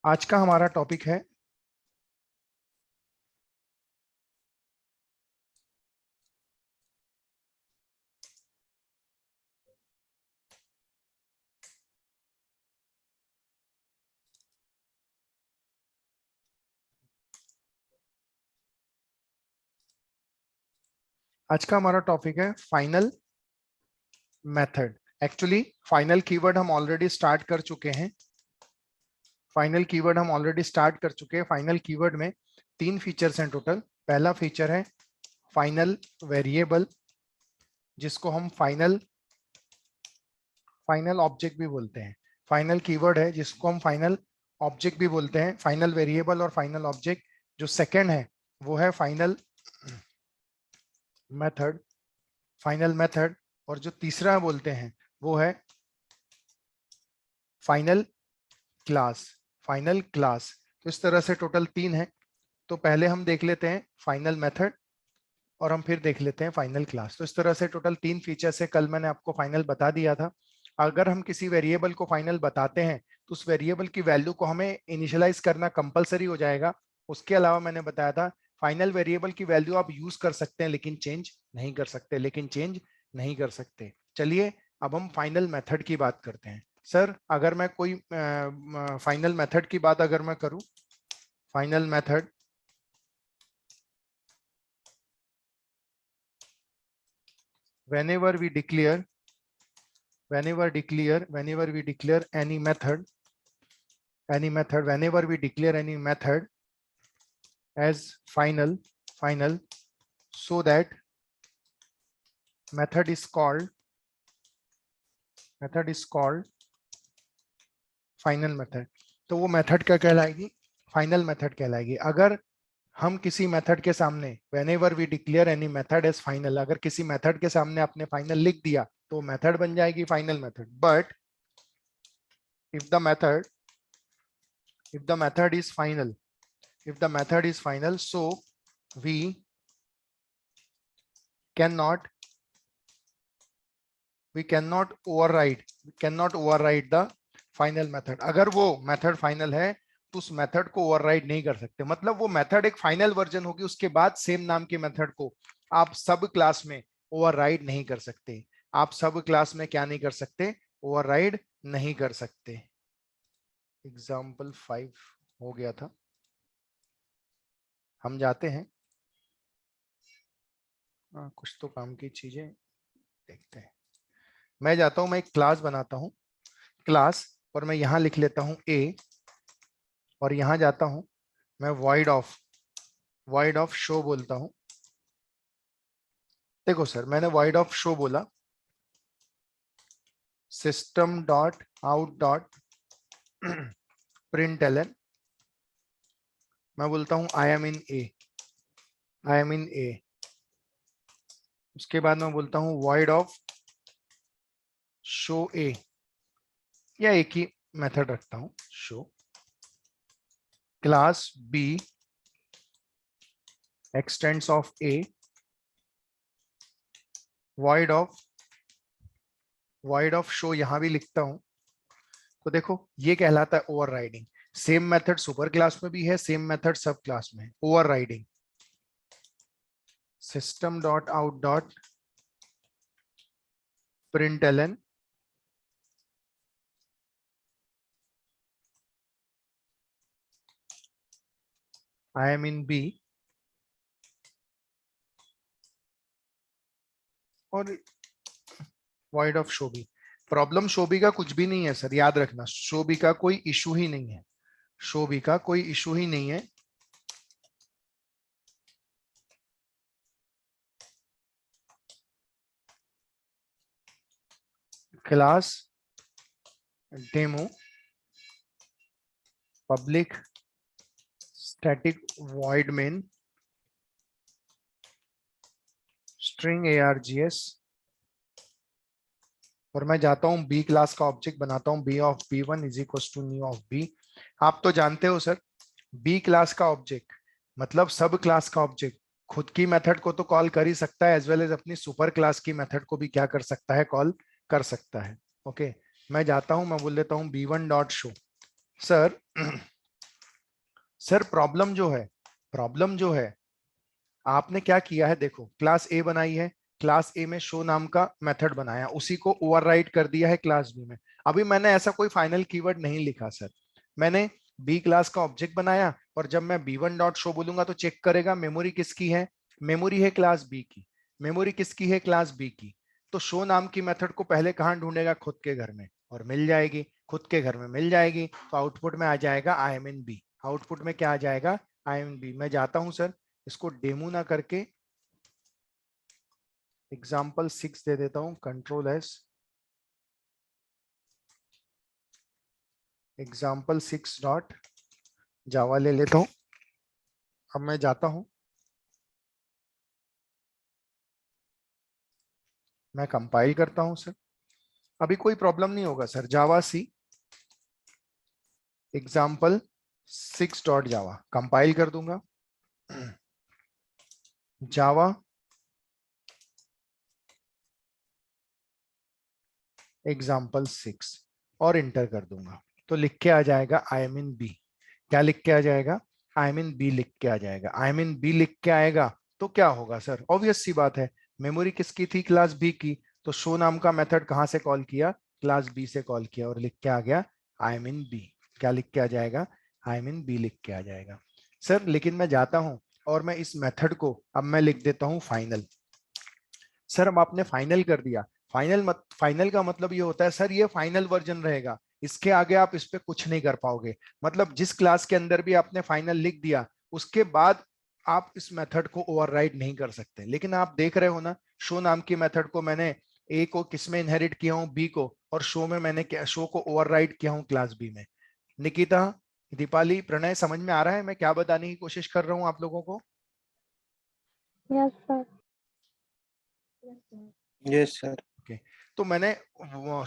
आज का हमारा टॉपिक है final method. Actually final keyword हम ऑलरेडी स्टार्ट कर चुके हैं। फाइनल कीवर्ड में 3 फीचर्स हैं टोटल। पहला फीचर है फाइनल वेरिएबल, जिसको हम फाइनल ऑब्जेक्ट भी बोलते हैं। फाइनल कीवर्ड है जिसको हम फाइनल ऑब्जेक्ट भी बोलते हैं, फाइनल वेरिएबल और फाइनल ऑब्जेक्ट। जो सेकंड है वो है फाइनल मेथड और जो तीसरा बोलते हैं वो है फाइनल क्लास। तो इस तरह से टोटल 3 है। तो पहले हम देख लेते हैं फाइनल मेथड और हम फिर देख लेते हैं फाइनल क्लास। तो इस तरह से टोटल 3 फीचर्स है। कल मैंने आपको फाइनल बता दिया था। अगर हम किसी वेरिएबल को फाइनल बताते हैं तो उस वेरिएबल की वैल्यू को हमें इनिशियलाइज करना कंपलसरी हो जाएगा। उसके अलावा मैंने बताया था फाइनल वेरिएबल की वैल्यू आप यूज कर सकते हैं लेकिन चेंज नहीं कर सकते। चलिए अब हम फाइनल मेथड की बात करते हैं। सर अगर मैं कोई फाइनल मेथड की बात अगर मैं करूं, final method whenever we declare any method whenever we declare any method as final, so that method is called final method. तो वो मेथड क्या कहलाएगी? फाइनल मेथड कहलाएगी। अगर हम किसी मेथड के सामने whenever we declare any method as final, अगर किसी मेथड के सामने आपने फाइनल लिख दिया तो मेथड बन जाएगी final method. But if the method is final, so we cannot override the final method. अगर वो मेथड फाइनल है तो उस मेथड को ओवरराइड नहीं कर सकते। मतलब वो मेथड एक फाइनल वर्जन होगी, उसके बाद सेम नाम के मेथड को आप सब क्लास में ओवरराइड नहीं कर सकते। क्या नहीं कर सकते? ओवरराइड नहीं कर सकते। एग्जाम्पल 5 हो गया था। हम जाते हैं, कुछ तो काम की चीजें देखते हैं। मैं जाता हूं, मैं एक क्लास बनाता हूं, क्लास, और मैं यहां लिख लेता हूं ए, और यहां जाता हूं मैं void of शो बोलता हूं। देखो सर, मैंने void of शो बोला, system dot out dot println, मैं बोलता हूं आई एम इन ए। उसके बाद मैं बोलता हूं void of शो ए, या एक ही मेथड रखता हूं, show class B extends of A, void of show यहां भी लिखता हूं। तो देखो ये कहलाता है overriding. Same method super class में भी है, सेम मेथड सब क्लास में है। Overriding system dot out dot println I am in B, और void of show B. Problem show B का कुछ भी नहीं है सर, याद रखना, शो बी का कोई इशू ही नहीं है। Class demo public static void main string args, और मैं जाता हूं बी क्लास का ऑब्जेक्ट बनाता हूं, B of b1 is equal to new of B. आप तो जानते हो सर, बी क्लास का ऑब्जेक्ट मतलब सब क्लास का ऑब्जेक्ट खुद की मेथड को तो कॉल कर ही सकता है, एज वेल एज अपनी सुपर क्लास की मेथड को भी क्या कर सकता है? कॉल कर सकता है। ओके, मैं जाता हूं, मैं बोल देता हूं b1 dot show. Sir sir problem जो है आपने क्या किया है, देखो क्लास ए बनाई है, क्लास ए में शो नाम का मेथड बनाया, उसी को ओवरराइड कर दिया है क्लास बी में। अभी मैंने ऐसा कोई फाइनल कीवर्ड नहीं लिखा सर, मैंने बी क्लास का ऑब्जेक्ट बनाया और जब मैं b1 डॉट शो बोलूंगा तो चेक करेगा मेमोरी किसकी है, मेमोरी है क्लास बी की, मेमोरी किसकी है, क्लास बी की। तो शो नाम की मेथड को पहले कहां ढूंढेगा, खुद के घर में, और मिल जाएगी, खुद के घर में मिल जाएगी, तो आउटपुट में आ जाएगा I am in B. Output में क्या आ जाएगा, आई एम इन बी। मैं जाता हूं सर, इसको डेमो ना करके एग्जाम्पल 6 दे देता हूं, कंट्रोल एस, एग्जाम्पल 6 डॉट जावा ले लेता हूं। अब मैं जाता हूं, मैं कंपाइल करता हूं सर, अभी कोई प्रॉब्लम नहीं होगा सर। जावा सी एग्जाम्पल 6 डॉट जावा कंपाइल कर दूंगा, जावा एग्जाम्पल 6 और इंटर कर दूंगा, तो लिख के आ जाएगा आई एम इन बी। क्या लिख के आ जाएगा, आई एम इन बी लिख के आ जाएगा। आई एम इन बी लिख के आएगा तो क्या होगा सर, ऑब्वियस सी बात है, मेमोरी किसकी थी, क्लास बी की, तो शो नाम का मेथड कहां से कॉल किया, क्लास बी से कॉल किया और लिख के आ गया आई एम इन बी। क्या लिख के आ जाएगा, आई एम इन बी लिख के आ जाएगा सर। लेकिन मैं जाता हूं और मैं इस मेथड को अब मैं लिख देता हूं फाइनल। सर अब आपने फाइनल कर दिया, फाइनल का मतलब ये होता है सर ये फाइनल वर्जन रहेगा, इसके आगे आप इस पे कुछ नहीं कर पाओगे। मतलब जिस क्लास के अंदर भी आपने फाइनल लिख दिया उसके बाद आप इस मेथड को ओवरराइड नहीं कर सकते। लेकिन आप देख रहे हो ना, शो नाम की मेथड को मैंने ए को किसमें इनहेरिट किया हूं, बी को, और शो में मैंने शो को ओवरराइड किया हूं क्लास बी में। निकिता, दीपाली, प्रणय, समझ में आ रहा है मैं क्या बताने की कोशिश कर रहा हूं आप लोगों को? Yes sir. Yes sir. Okay, तो मैंने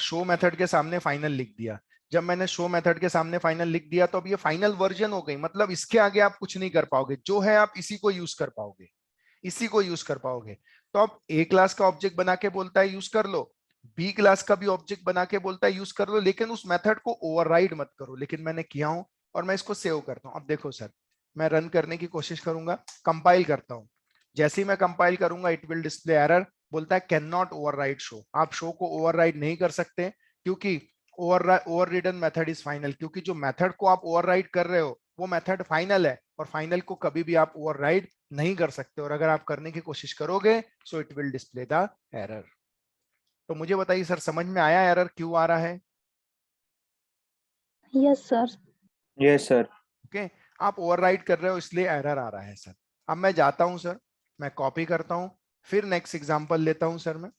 शो मेथड के सामने फाइनल लिख दिया। जब मैंने शो मेथड के सामने फाइनल लिख दिया तो अब ये फाइनल वर्जन हो गई, मतलब इसके आगे आप कुछ नहीं कर पाओगे, जो है आप इसी को यूज कर पाओगे, इसी को यूज कर पाओगे। तो अब ए क्लास का ऑब्जेक्ट बना के बोलता है यूज कर लो, बी क्लास का भी ऑब्जेक्ट बना के बोलता है यूज कर लो, लेकिन उस मेथड को ओवरराइड मत करो। लेकिन मैंने किया हूं और मैं इसको सेव करता हूं। अब देखो सर, मैं रन करने की कोशिश करूंगा, कंपाइल करता हूं, जैसे ही मैं कंपाइल करूंगा इट विल डिस्प्ले एरर, बोलता है कैन नॉट ओवरराइड शो। आप शो को ओवरराइड नहीं कर सकते क्योंकि ओवररिडन मेथड इज फाइनल, क्योंकि जो मेथड को आप ओवरराइड कर रहे हो वो मेथड फाइनल है और फाइनल को कभी भी आप ओवरराइड नहीं कर सकते, और अगर आप करने की कोशिश करोगे so it will display the error. तो मुझे बताइए सर, समझ में आया एरर क्यों आ रहा है? Yes sir. Yes sir. Okay, आप ओवरराइड कर रहे हो इसलिए एरर आ रहा है सर। अब मैं जाता हूं सर, मैं कॉपी करता हूं, फिर नेक्स्ट एग्जांपल लेता हूं सर मैं।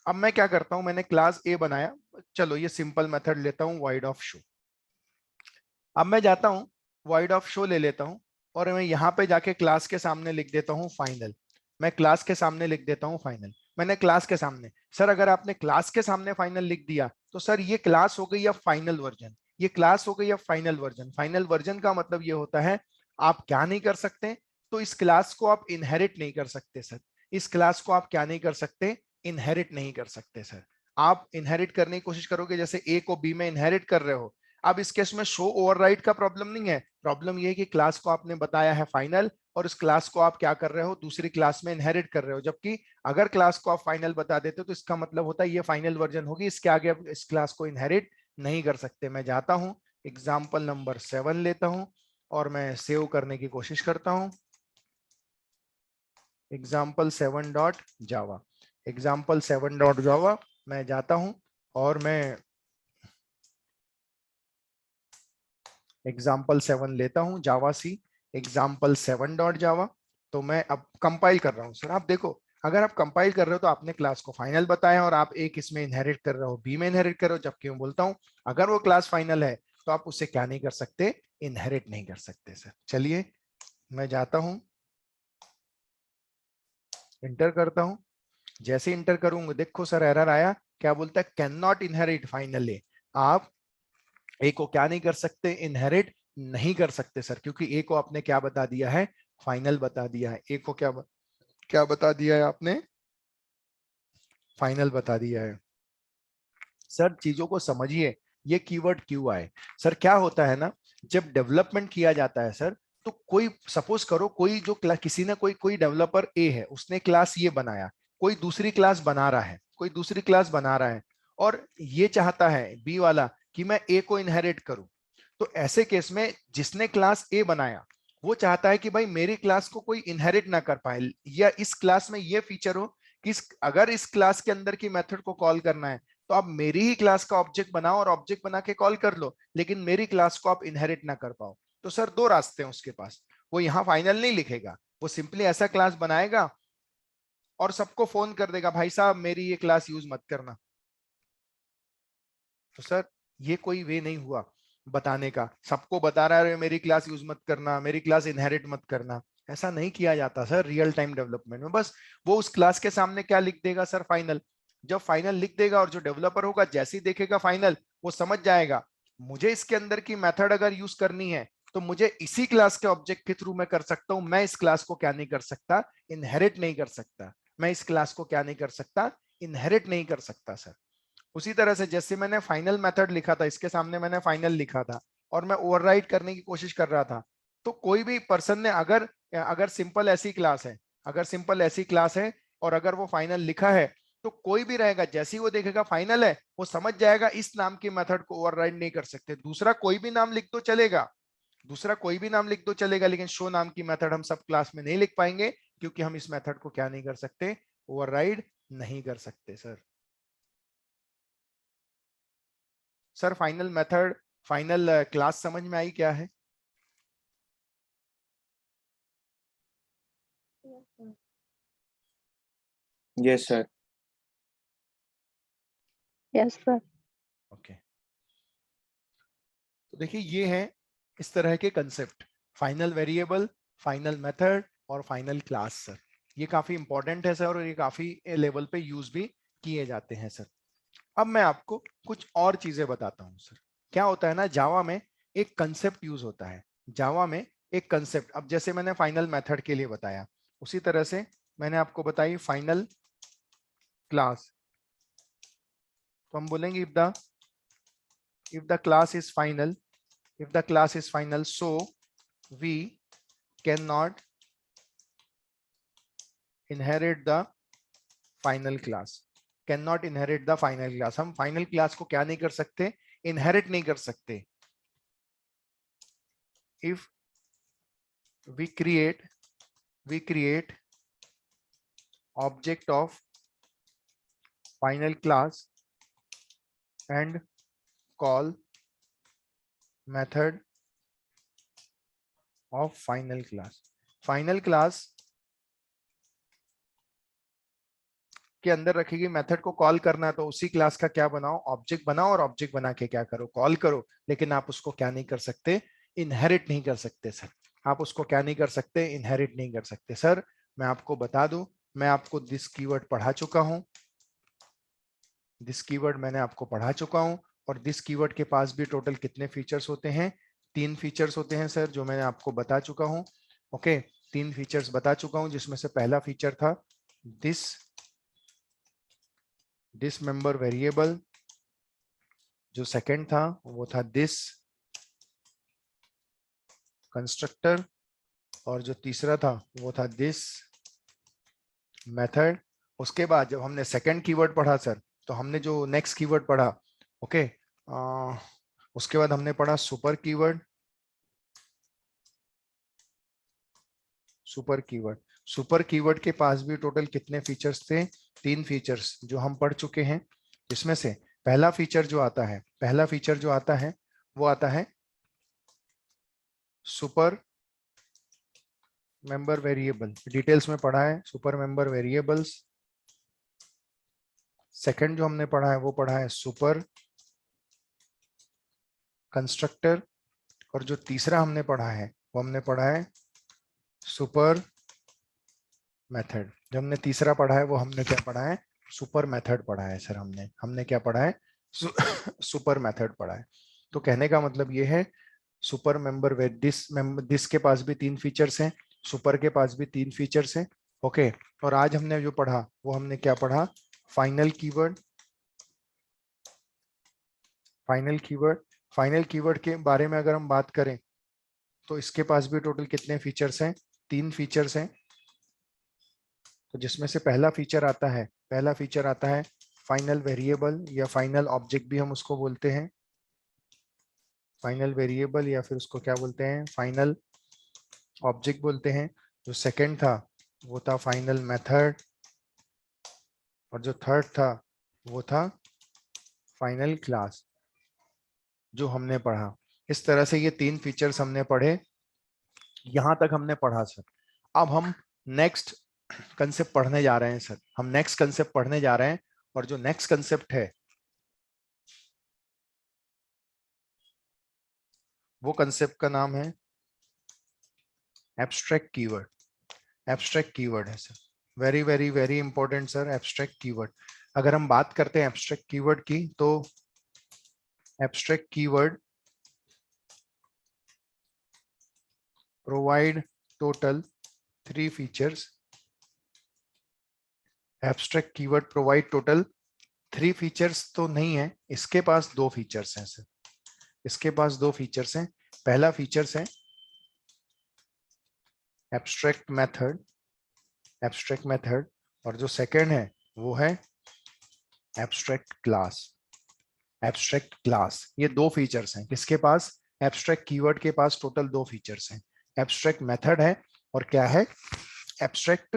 अब मैं क्या करता हूं, मैंने क्लास ए बनाया, चलो ये सिंपल मेथड लेता हूं, वाइड ऑफ शो। अब मैं जाता हूं, वाइड ऑफ शो ले लेता हूं और मैं यहां पे जाके क्लास के सामने लिख देता हूं फाइनल। मैं क्लास के सामने लिख देता हूं फाइनल, मैंने क्लास के सामने। सर अगर आपने क्लास के सामने फाइनल लिख दिया तो सर ये क्लास हो गई अब फाइनल वर्जन, ये क्लास हो गई अब फाइनल वर्जन। फाइनल वर्जन का मतलब ये होता है आप क्या नहीं कर सकते, तो इस क्लास को आप इनहेरिट नहीं कर सकते सर। इस क्लास को आप क्या नहीं कर सकते, इनहेरिट नहीं कर सकते सर। आप इनहेरिट करने की कोशिश करोगे, जैसे ए को बी में इनहेरिट कर रहे हो। अब इस केस में शो ओवरराइड का प्रॉब्लम नहीं है, प्रॉब्लम ये है कि क्लास को आपने बताया है फाइनल और इस क्लास को आप क्या कर रहे हो, दूसरी क्लास में इनहेरिट कर रहे हो। जबकि अगर क्लास को आप फाइनल बता देते तो इसका मतलब होता है ये फाइनल वर्जन होगी, इसके आगे आप इस क्लास को इनहेरिट नहीं कर सकते। मैं जाता हूं, एग्जाम्पल नंबर 7 लेता हूं और मैं सेव करने की कोशिश करता हूं, एग्जाम्पल 7 डॉट जावा, एग्जाम्पल 7 डॉट जावा। मैं जाता हूं और मैं एग्जाम्पल 7 लेता हूं, जावा सी एग्जाम्पल 7 डॉट जावा। तो मैं अब कंपाइल कर रहा हूं सर। आप देखो, अगर आप कंपाइल कर रहे हो तो आपने क्लास को फाइनल बताया और आप एक इसमें इनहेरिट कर रहे हो, बी में इनहेरिट कर रहे हो, जबकि मैं बोलता हूं अगर वो क्लास फाइनल है तो आप उससे क्या नहीं कर सकते, इनहेरिट नहीं कर सकते सर। चलिए मैं जाता हूं, इंटर करता हूं, जैसे इंटर करूंगा देखो सर एरर आया, क्या बोलता है, कैन नॉट इनहेरिट फाइनली। आप ए को क्या नहीं कर सकते, इनहेरिट नहीं कर सकते सर, क्योंकि ए को आपने क्या बता दिया है, फाइनल बता दिया है। ए को क्या बता दिया है आपने, फाइनल बता दिया है। सर चीजों को समझिए, ये कीवर्ड क्यों आए। सर क्या होता है ना, जब डेवलपमेंट किया जाता है सर तो कोई सपोज करो कोई जो किसी ने कोई डेवलपर ए है, उसने क्लास ये बनाया, कोई दूसरी क्लास बना रहा है, कोई दूसरी क्लास बना रहा है, और ये चाहता है बी वाला कि मैं ए को इनहेरिट करूं। तो ऐसे केस में जिसने क्लास ए बनाया वो चाहता है कि भाई मेरी क्लास को कोई इनहेरिट ना कर पाए, या इस क्लास में ये फीचर हो कि अगर इस क्लास के अंदर की मेथड को कॉल करना है तो आप मेरी ही क्लास का ऑब्जेक्ट बनाओ और ऑब्जेक्ट बना के कॉल कर लो, लेकिन मेरी क्लास को आप इनहेरिट ना कर पाओ। तो सर दो रास्ते हैं उसके पास, वो यहाँ फाइनल नहीं लिखेगा, वो सिंपली ऐसा क्लास बनाएगा और सबको फोन कर देगा भाई साहब मेरी ये क्लास यूज मत करना। तो सर ये कोई वे नहीं हुआ बताने का, सबको बता रहा है मेरी क्लास यूज मत करना, मेरी क्लास इनहेरिट मत करना। ऐसा नहीं किया जाता सर रियल टाइम डेवलपमेंट में। बस वो उस क्लास के सामने क्या लिख देगा सर, फाइनल। जब फाइनल लिख देगा और जो डेवलपर होगा जैसे ही देखेगा फाइनल, वो समझ जाएगा मुझे इसके अंदर की मेथड अगर यूज करनी है तो मुझे इसी क्लास के ऑब्जेक्ट के थ्रू मैं कर सकता हूं। मैं इस क्लास को क्या नहीं कर सकता, इनहेरिट नहीं कर सकता। मैं इस क्लास को क्या नहीं कर सकता, इनहेरिट नहीं कर सकता सर। उसी तरह से जैसे मैंने फाइनल मेथड लिखा था, इसके सामने मैंने फाइनल लिखा था और मैं ओवरराइड करने की कोशिश कर रहा था, तो कोई भी पर्सन ने अगर अगर सिंपल ऐसी क्लास है, अगर सिंपल ऐसी क्लास है और अगर वो फाइनल लिखा है, तो कोई भी रहेगा जैसे ही वो देखेगा फाइनल है वो समझ जाएगा इस नाम की मेथड को ओवरराइड नहीं कर सकते। दूसरा कोई भी नाम लिख दो चलेगा, दूसरा कोई भी नाम लिख दो चलेगा, लेकिन शो नाम की मेथड हम सब क्लास में नहीं लिख पाएंगे क्योंकि हम इस मेथड को क्या नहीं कर सकते, ओवरराइड नहीं कर सकते sir. Sir final method, final class समझ में आई क्या है? Yes, sir. Yes sir. Okay, तो देखिए ये है इस तरह के concept, final variable, final method और फाइनल क्लास सर। ये काफी इंपॉर्टेंट है सर और ये काफी लेवल पे यूज भी किए जाते हैं सर। अब मैं आपको कुछ और चीजें बताता हूँ सर। क्या होता है ना, जावा में एक कंसेप्ट यूज होता है, जावा में एक कंसेप्ट। अब जैसे मैंने फाइनल मेथड के लिए बताया, उसी तरह से मैंने आपको बताई फाइनल क्लास। तो हम बोलेंगे if the class is final, if the class is final, so we cannot inherit the final class, cannot inherit the final class। हम फाइनल क्लास को क्या नहीं कर सकते, इनहेरिट नहीं कर सकते। if we create object of final class and call method of final class, final class के अंदर रखेगी मेथड को कॉल करना है, तो उसी क्लास का क्या बनाओ, ऑब्जेक्ट बनाओ और ऑब्जेक्ट बना के क्या करो, कॉल करो। लेकिन आप उसको क्या नहीं कर सकते, इनहेरिट नहीं कर सकते सर। आप उसको क्या नहीं कर सकते, इनहेरिट नहीं कर सकते सर। मैं आपको बता दूं, मैं आपको दिस कीवर्ड पढ़ा चुका हूं, दिस कीवर्ड मैंने आपको पढ़ा चुका हूं। और दिस कीवर्ड के पास भी टोटल कितने फीचर्स होते हैं, 3 फीचर्स होते हैं सर, जो मैंने आपको बता चुका हूं। ओके, 3 फीचर्स बता चुका हूं, जिसमें से पहला फीचर था दिस मेंबर वेरिएबल, जो सेकंड था वो था दिस कंस्ट्रक्टर, और जो तीसरा था वो था दिस मेथड। उसके बाद जब हमने सेकंड कीवर्ड पढ़ा सर, तो हमने जो नेक्स्ट कीवर्ड पढ़ा, ओके, उसके बाद हमने पढ़ा super keyword, super keyword. Super keyword के पास भी टोटल कितने फीचर्स थे, 3 फीचर्स जो हम पढ़ चुके हैं। जिसमें से पहला फीचर जो आता है, पहला फीचर जो आता है वो आता है सुपर मेंबर वेरिएबल, डिटेल्स में पढ़ा है सुपर मेंबर वेरिएबल्स। सेकंड जो हमने पढ़ा है वो पढ़ा है सुपर कंस्ट्रक्टर, और जो तीसरा हमने पढ़ा है वो हमने पढ़ा है सुपर मेथड। जो हमने तीसरा पढ़ा है वो हमने क्या पढ़ा है, सुपर मेथड पढ़ा है सर। हमने हमने क्या पढ़ा है, सुपर मेथड पढ़ा है। तो कहने का मतलब ये है, सुपर मेंबर दिस के पास भी 3 फीचर्स हैं, सुपर के पास भी 3 फीचर्स हैं। ओके, और आज हमने जो पढ़ा वो हमने क्या पढ़ा, final keyword. Final keyword, final keyword के बारे में अगर हम बात करें तो इसके पास भी टोटल कितने फीचर्स हैं? 3 फीचर्स हैं। तो जिसमें से पहला फीचर आता है फाइनल वेरिएबल या फाइनल ऑब्जेक्ट भी हम उसको बोलते हैं, फाइनल वेरिएबल या फिर उसको क्या बोलते हैं, फाइनल ऑब्जेक्ट बोलते हैं। जो सेकंड था वो था फाइनल मेथड, और जो थर्ड था वो था फाइनल क्लास, जो हमने पढ़ा। इस तरह से ये 3 फीचर्स हमने पढ़े, यहां तक हमने पढ़ा सर। अब हम नेक्स्ट कंसेप्ट पढ़ने जा रहे हैं सर, हम नेक्स्ट कंसेप्ट पढ़ने जा रहे हैं, और जो नेक्स्ट कंसेप्ट है वो कंसेप्ट का नाम है एब्स्ट्रैक्ट कीवर्ड। एब्स्ट्रैक्ट कीवर्ड है sir, very very very important sir, abstract keyword. अगर हम बात करते हैं एब्स्ट्रैक्ट कीवर्ड की, तो abstract keyword provide total 3 features. Abstract keyword provide total 3 features तो नहीं है, इसके पास 2 फीचर्स हैं सर, इसके पास 2 फीचर्स हैं। पहला फीचर्स है एब्स्ट्रैक्ट मेथड, एब्स्ट्रैक्ट मेथड, और जो सेकंड है वो है एब्स्ट्रैक्ट क्लास। एब्स्ट्रैक्ट क्लास, ये 2 फीचर्स हैं किसके पास? एब्स्ट्रैक्ट कीवर्ड के पास टोटल 2 फीचर्स हैं, एब्स्ट्रैक्ट मेथड है और क्या है, एब्स्ट्रैक्ट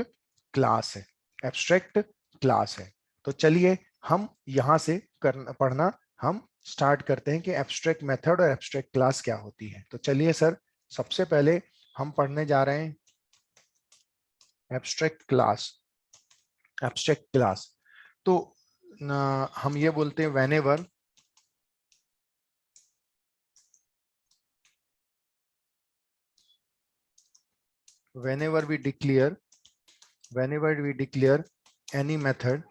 क्लास है, एब्स्ट्रैक्ट क्लास है। तो चलिए हम यहां से पढ़ना हम स्टार्ट करते हैं कि एब्स्ट्रैक्ट मेथड और एब्स्ट्रैक्ट क्लास क्या होती है। तो चलिए सर, सबसे पहले हम पढ़ने जा रहे हैं एब्स्ट्रैक्ट क्लास। एब्स्ट्रैक्ट क्लास तो हम ये बोलते हैं whenever we declare any method,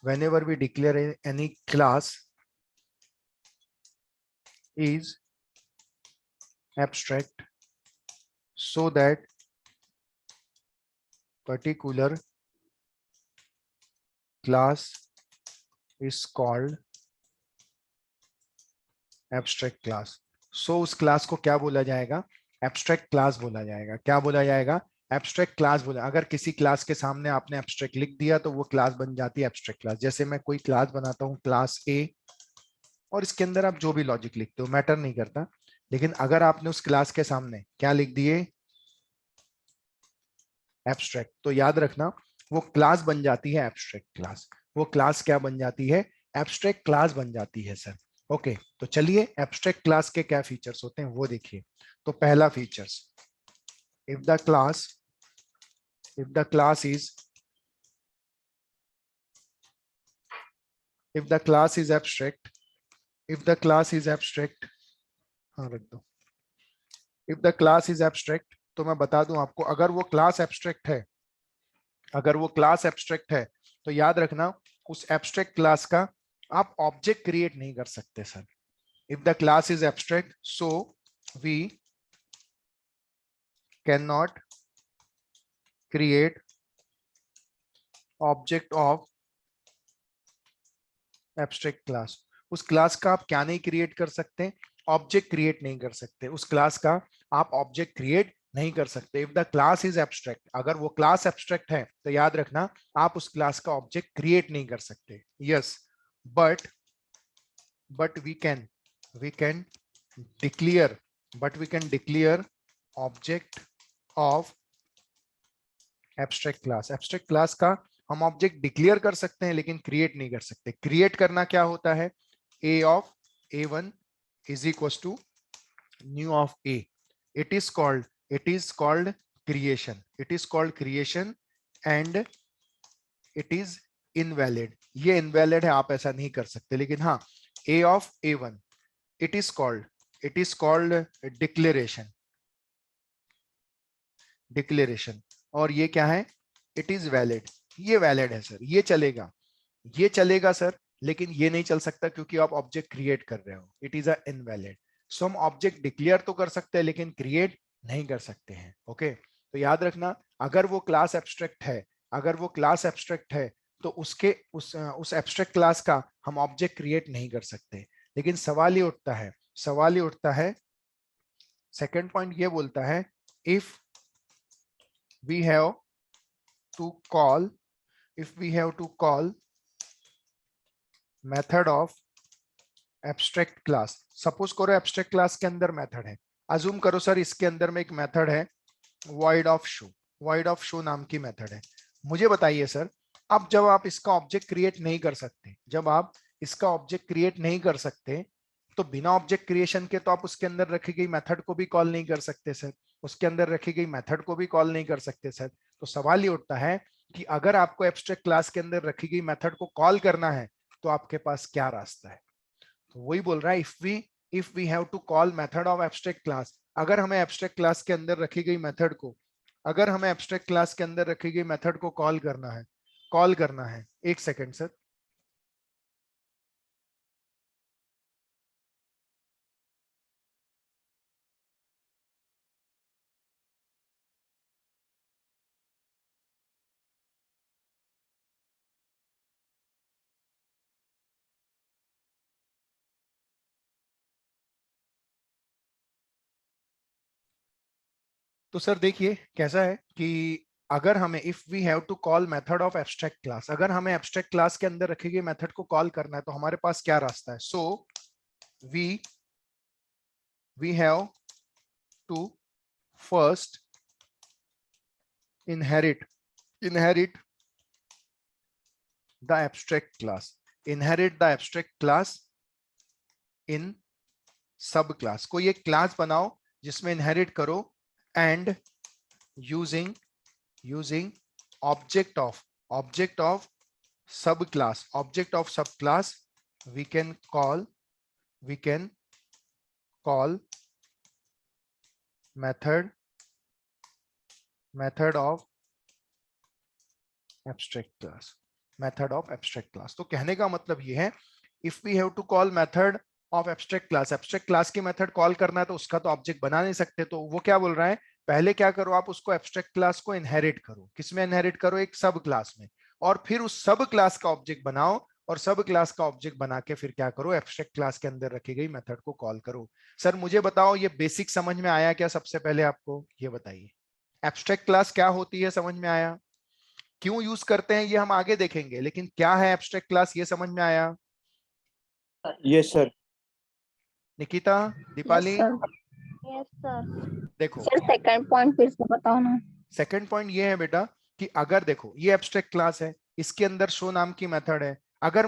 whenever we declare any class is abstract, so that particular class is called abstract class. So उस क्लास को क्या बोला जाएगा? एब्स्ट्रैक्ट क्लास बोला जाएगा। क्या बोला जाएगा? एब्स्ट्रैक्ट क्लास बोला। अगर किसी क्लास के सामने आपने एब्स्ट्रैक्ट लिख दिया तो वो क्लास बन जाती है एब्स्ट्रैक्ट क्लास। जैसे मैं कोई क्लास बनाता हूँ क्लास ए, और इसके अंदर आप जो भी लॉजिक लिखते हो मैटर नहीं करता, लेकिन अगर आपने उस क्लास के सामने क्या लिख दिए, एब्स्ट्रैक्ट, तो याद रखना वो क्लास बन जाती है एब्स्ट्रैक्ट क्लास। वो क्लास क्या बन जाती है? एब्स्ट्रैक्ट क्लास बन जाती है सर। ओके, तो चलिए एब्स्ट्रैक्ट क्लास के क्या फीचर्स होते हैं वो देखिए। तो पहला features, if the class is abstract, हाँ रख दो। If the class is abstract, तो मैं बता दूं आपको, अगर वो क्लास एब्स्ट्रैक्ट है, तो याद रखना उस एब्स्ट्रैक्ट क्लास का आप ऑब्जेक्ट क्रिएट नहीं कर सकते sir. If the class is abstract, so we can not create object of abstract class. उस क्लास का आप क्या नहीं क्रिएट कर सकते? ऑब्जेक्ट क्रिएट नहीं कर सकते। उस क्लास का आप ऑब्जेक्ट क्रिएट नहीं कर सकते। If the class is abstract, अगर वो क्लास एब्स्ट्रैक्ट है तो याद रखना आप उस क्लास का ऑब्जेक्ट क्रिएट नहीं कर सकते। Yes, but we can declare object of abstract class. Abstract class का हम ऑब्जेक्ट डिक्लेयर कर सकते हैं लेकिन क्रिएट नहीं कर सकते। क्रिएट करना क्या होता है? a of a1 is equal to new of a। It is called creation and it is invalid. ये इनवैलिड है, आप ऐसा नहीं कर सकते। लेकिन हाँ, a of a1 it is called declaration, और ये क्या है? It is valid. ये वैलिड है सर, ये चलेगा सर, लेकिन ये नहीं चल सकता क्योंकि आप ऑब्जेक्ट क्रिएट कर रहे हो। It is a invalid. So हम ऑब्जेक्ट डिक्लेयर तो कर सकते हैं लेकिन क्रिएट नहीं कर सकते हैं। ओके, तो याद रखना अगर वो क्लास एब्स्ट्रैक्ट है, तो उसके उस एब्स्ट्रैक्ट क्लास का हम ऑब्जेक्ट क्रिएट नहीं कर सकते। लेकिन सवाल ये उठता है सेकंड पॉइंट ये बोलता है if we have to call method of abstract class. Suppose करो एब्स्ट्रैक्ट क्लास के अंदर मेथड है, अज्यूम करो सर इसके अंदर में एक मेथड है void of show नाम की मेथड है। मुझे बताइए सर, अब जब आप इसका ऑब्जेक्ट क्रिएट नहीं कर सकते, तो बिना ऑब्जेक्ट क्रिएशन के तो आप उसके अंदर रखी गई मेथड को भी कॉल नहीं कर सकते सर, उसके अंदर रखी गई मेथड को भी कॉल नहीं कर सकते सर। तो सवाल ये उठता है कि अगर आपको एब्स्ट्रैक्ट क्लास के अंदर रखी गई मेथड को कॉल करना है तो आपके पास क्या रास्ता है? तो वही बोल रहा है if we have to call method of abstract class, अगर हमें एब्स्ट्रैक्ट क्लास के अंदर रखी गई मेथड को कॉल करना है। एक सेकंड सर, तो सर देखिए कैसा है कि अगर हमें if we have to call method of abstract class, अगर हमें एब्स्ट्रैक्ट क्लास के अंदर रखी गई मेथड को कॉल करना है तो हमारे पास क्या रास्ता है? So we have to first inherit the abstract class in sub class. कोई एक क्लास बनाओ जिसमें इनहेरिट करो and using object of sub class we can call method of abstract class। तो कहने का मतलब ये है if we have to call method of abstract class की मेथड कॉल करना है तो उसका तो ऑब्जेक्ट बना नहीं सकते, तो वो क्या बोल रहा है, पहले क्या करो, आप उसको एब्स्ट्रैक्ट क्लास को इनहेरिट करो। किसमें इनहेरिट करो? एक सब क्लास में। और फिर उस सब क्लास का ऑब्जेक्ट बनाओ और सब क्लास का ऑब्जेक्ट बना के फिर क्या करो, एब्स्ट्रैक्ट क्लास के अंदर रखी गई मेथड को कॉल करो। सर मुझे बताओ ये बेसिक समझ में आया क्या? सबसे पहले आपको ये बताइए एब्स्ट्रैक्ट क्लास क्या होती है, समझ में आया? क्यों यूज करते हैं ये हम आगे देखेंगे, लेकिन क्या है एब्स्ट्रैक्ट क्लास ये समझ में आया? Yes, sir. Nikita, Deepali, yes sir. देखो सर सेकंड पॉइंट फिर से बताओ ना। सेकंड पॉइंट ये है बेटा कि अगर देखो ये एब्स्ट्रैक्ट क्लास है, इसके अंदर शो नाम की मेथड है, अगर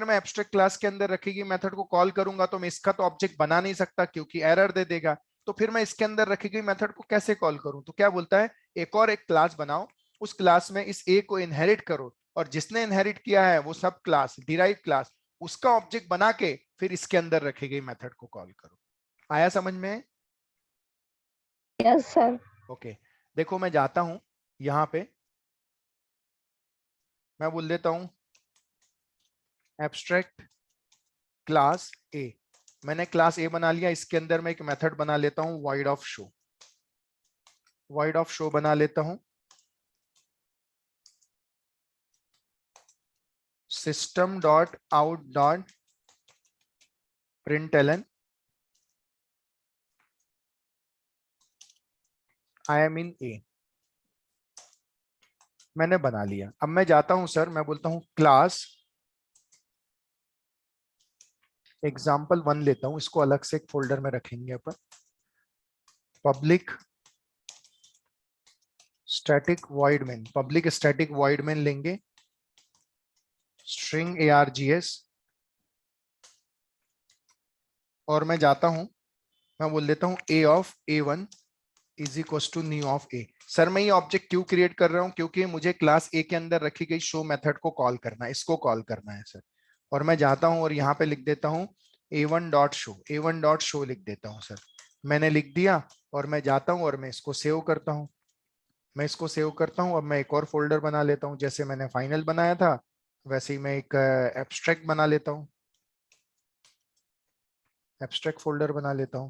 मैं एब्स्ट्रैक्ट क्लास के अंदर रखी गई मेथड को कॉल करूंगा तो मैं इसका तो ऑब्जेक्ट बना नहीं सकता क्योंकि एरर दे देगा। तो फिर मैं इसके अंदर रखी गई मेथड को कैसे कॉल करूं? तो क्या बोलता है, एक क्लास बनाओ, उस क्लास में इस ए को इनहेरिट करो और जिसने इनहेरिट किया है वो सब क्लास डिराइव क्लास उसका ऑब्जेक्ट बना के फिर इसके अंदर रखी गई मेथड को कॉल करो। आया समझ में? Yes sir. ओके देखो मैं जाता हूं यहां पे, मैं बोल देता हूं एब्स्ट्रैक्ट क्लास ए। मैंने क्लास ए बना लिया, इसके अंदर मैं एक मेथड बना लेता हूं void of show बना लेता हूं। system.out.println I am in A, मैंने बना लिया। अब मैं जाता हूं सर, मैं बोलता हूं क्लास example1 लेता हूं, इसको अलग से एक फोल्डर में रखेंगे अपन। पब्लिक स्टैटिक void main लेंगे, स्ट्रिंग args, और मैं जाता हूं, मैं बोल देता हूं a of a1 is equal to new of A. Sir मैं ये ऑब्जेक्ट क्यों क्रिएट कर रहा हूं? क्योंकि मुझे क्लास ए के अंदर रखी गई शो मेथड को कॉल करना है, इसको कॉल करना है सर। और मैं जाता हूं और यहाँ पे लिख देता हूं a1 डॉट शो लिख देता हूं सर। मैंने लिख दिया और मैं जाता हूं और मैं इसको सेव करता हूं। अब मैं एक और फोल्डर बना लेता हूं, जैसे मैंने फाइनल बनाया था वैसे ही मैं एक एब्स्ट्रैक्ट बना लेता हूं, एब्स्ट्रैक्ट फोल्डर बना लेता हूं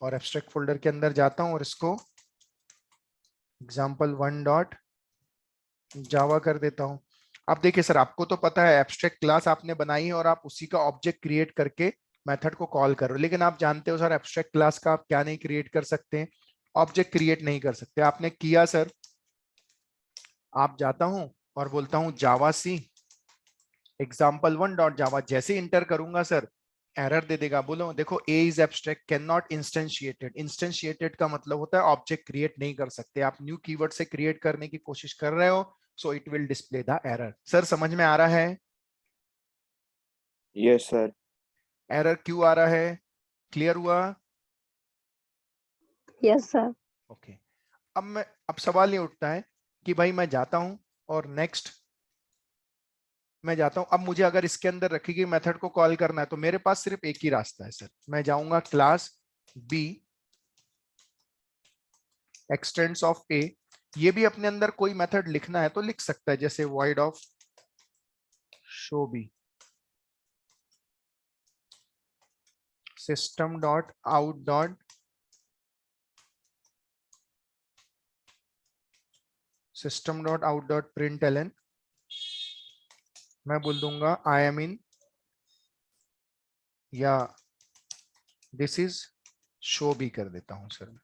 और एब्स्ट्रैक्ट फोल्डर के अंदर जाता हूं और इसको example1 डॉट जावा कर देता हूं। अब देखिए सर आपको तो पता है एब्स्ट्रैक्ट क्लास आपने बनाई है और आप उसी का ऑब्जेक्ट क्रिएट करके मेथड को कॉल करो। लेकिन आप जानते हो सर एब्स्ट्रैक्ट क्लास का आप क्या नहीं क्रिएट कर सकते, ऑब्जेक्ट क्रिएट नहीं कर सकते। आपने किया सर, आप जाता हूं और बोलता हूं जावा सी example1.java, जैसे इंटर करूंगा सर एरर दे देगा। बोलो देखो a is abstract cannot instantiated. Instantiated का मतलब होता है ऑब्जेक्ट क्रिएट नहीं कर सकते। आप न्यू कीवर्ड से क्रिएट करने की कोशिश कर रहे हो, so it will display the error. Sir समझ में आ रहा है? Yes, sir. एरर क्यों आ रहा है, क्लियर हुआ? Yes sir. ओके। अब सवाल ये उठता है कि भाई मैं जाता हूं और नेक्स्ट मैं जाता हूं। अब मुझे अगर इसके अंदर रखी गई मेथड को कॉल करना है तो मेरे पास सिर्फ एक ही रास्ता है सर। मैं जाऊंगा क्लास बी एक्सटेंड्स ऑफ ए। ये भी अपने अंदर कोई मेथड लिखना है तो लिख सकता है, जैसे void of show B system dot out dot system dot out dot println. मैं बोल दूंगा आई एम इन या दिस इज शो बी कर देता हूं सर।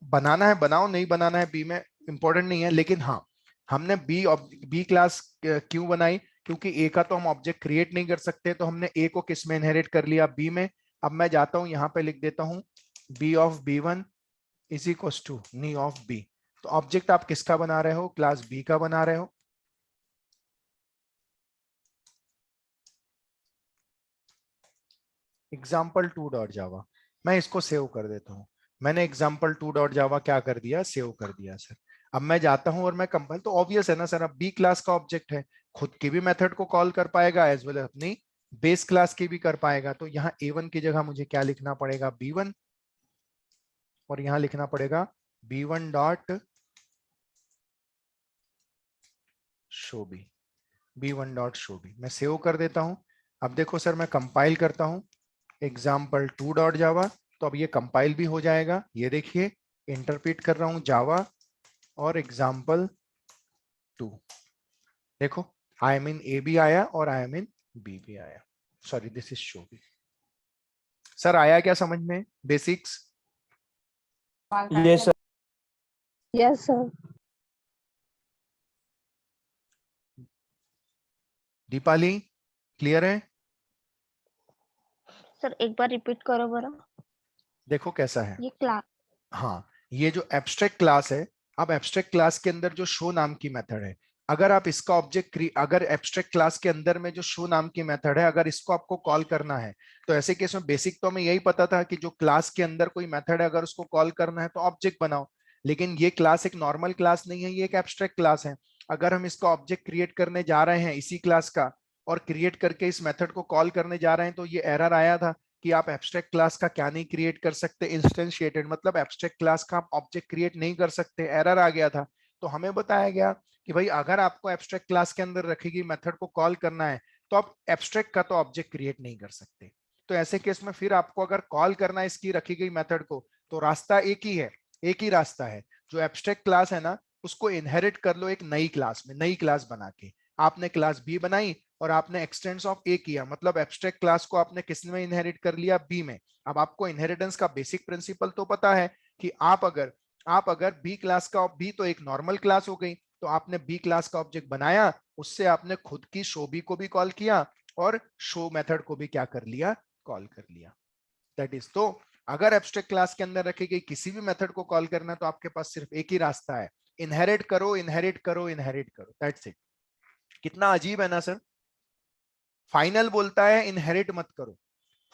बनाना है बनाओ, नहीं बनाना है बी में इंपॉर्टेंट नहीं है। लेकिन हाँ, हमने बी क्लास क्यों बनाई, क्योंकि ए का तो हम ऑब्जेक्ट क्रिएट नहीं कर सकते, तो हमने ए को किस में इनहेरिट कर लिया, बी में। अब मैं जाता हूं यहां पे लिख देता हूं B of b1 is equal to new of B. तो ऑब्जेक्ट आप किसका बना रहे हो, क्लास बी का बना रहे हो। example2.java, मैं इसको सेव कर देता हूं। मैंने example2.java क्या कर दिया, सेव कर दिया सर। अब मैं जाता हूं और मैं कंपाइल, तो ऑब्वियस है ना सर, अब बी क्लास का ऑब्जेक्ट है, खुद की भी मेथड को कॉल कर पाएगा एज वेल अपनी बेस क्लास की भी कर पाएगा। तो यहाँ a1 की जगह मुझे क्या लिखना पड़ेगा, b1, और यहाँ लिखना पड़ेगा b1 dot show B, b1 dot show B. मैं सेव कर देता हूं। अब देखो सर मैं कंपाइल करता हूं example2.java, तो अब ये कंपाइल भी हो जाएगा। ये देखिए इंटरप्रेट कर रहा हूं जावा और example2, देखो आई एम इन ए भी आया और आई एम इन बी भी आया। Sorry this is show B. Sir आया क्या समझ में basics? Yes, sir. Yes sir. Deepali clear है? सर एक बार रिपीट करो बरा। देखो कैसा है, ये क्लास। हाँ ये जो एब्स्ट्रैक्ट क्लास है, अब एब्स्ट्रैक्ट क्लास के अंदर जो शो नाम की मेथड है, अगर आप इसका ऑब्जेक्ट अगर एब्स्ट्रैक्ट क्लास के अंदर में जो शो नाम की मेथड है, अगर इसको आपको कॉल करना है, तो ऐसे केस में बेसिक तो हमें यही पता था कि जो क्लास के अंदर कोई मेथड है अगर उसको कॉल करना है तो ऑब्जेक्ट बनाओ। लेकिन ये क्लास एक नॉर्मल क्लास नहीं है, ये एक एब्स्ट्रैक्ट क्लास है। अगर हम इसका ऑब्जेक्ट क्रिएट करने जा रहे हैं इसी क्लास का, और क्रिएट करके इस मेथड को कॉल करने जा रहे हैं, तो ये एरर आया था कि आप एब्स्ट्रैक्ट क्लास का क्या नहीं क्रिएट कर सकते, इंस्टेंशिएटेड, मतलब एब्स्ट्रैक्ट क्लास का आप ऑब्जेक्ट क्रिएट नहीं कर सकते, एरर आ गया था। तो हमें बताया गया कि भाई अगर आपको एब्स्ट्रैक्ट क्लास के अंदर रखी गई मेथड को कॉल करना है तो आप एब्स्ट्रैक्ट का तो ऑब्जेक्ट क्रिएट नहीं कर सकते। तो ऐसे केस में फिर आपको अगर कॉल करना है इसकी रखी गई मेथड को, तो रास्ता एक ही है, एक ही रास्ता है। जो एब्स्ट्रैक्ट क्लास है ना, उसको इनहेरिट कर लो एक नई क्लास में, नई क्लास बना के। आपने क्लास बी बनाई और आपने एक्सटेंस ऑफ ए किया, मतलब एब्स्ट्रैक्ट क्लास को आपने किस में इनहेरिट कर लिया, बी में। अब आपको इनहेरिटेंस का बेसिक प्रिंसिपल तो पता है कि आप अगर बी क्लास का, बी तो एक नॉर्मल क्लास हो गई, तो आपने बी क्लास का ऑब्जेक्ट बनाया, उससे आपने खुद की शो बी को भी कॉल किया और शो मेथड को भी क्या कर लिया, कॉल कर लिया। दैट इज, तो अगर एब्स्ट्रैक्ट क्लास के अंदर रखी गई किसी भी मेथड को कॉल करना है तो आपके पास सिर्फ एक ही रास्ता है, इनहेरिट करो इनहेरिट करो इनहेरिट करो, दैट्स इट। कितना अजीब है ना सर। फाइनल बोलता है इनहेरिट मत करो,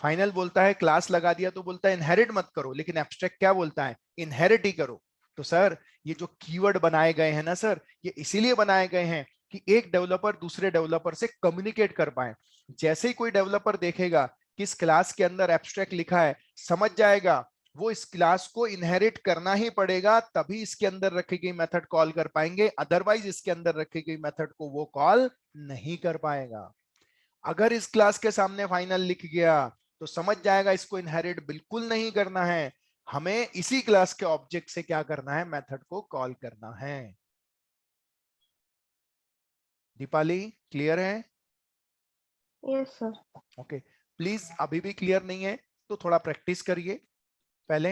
फाइनल बोलता है क्लास लगा दिया तो बोलता है इनहेरिट मत करो, लेकिन एब्स्ट्रैक्ट क्या बोलता है, इनहेरिट ही करो। तो सर ये जो कीवर्ड बनाए गए हैं ना सर, ये इसीलिए बनाए गए हैं कि एक डेवलपर दूसरे डेवलपर से कम्युनिकेट कर पाए। जैसे ही कोई डेवलपर देखेगा कि इस क्लास के अंदर एब्स्ट्रैक्ट लिखा है, समझ जाएगा वो इस क्लास को इनहेरिट करना ही पड़ेगा, तभी इसके अंदर रखी गई मेथड कॉल कर पाएंगे, अदरवाइज इसके अंदर रखी गई मेथड को वो कॉल नहीं कर पाएगा। अगर इस क्लास के सामने फाइनल लिख गया तो समझ जाएगा इसको इनहेरिट बिल्कुल नहीं करना है, हमें इसी क्लास के ऑब्जेक्ट से क्या करना है, मेथड को कॉल करना है। दीपाली क्लियर है? Yes sir. ओके, प्लीज अभी भी क्लियर नहीं है तो थोड़ा प्रैक्टिस करिए पहले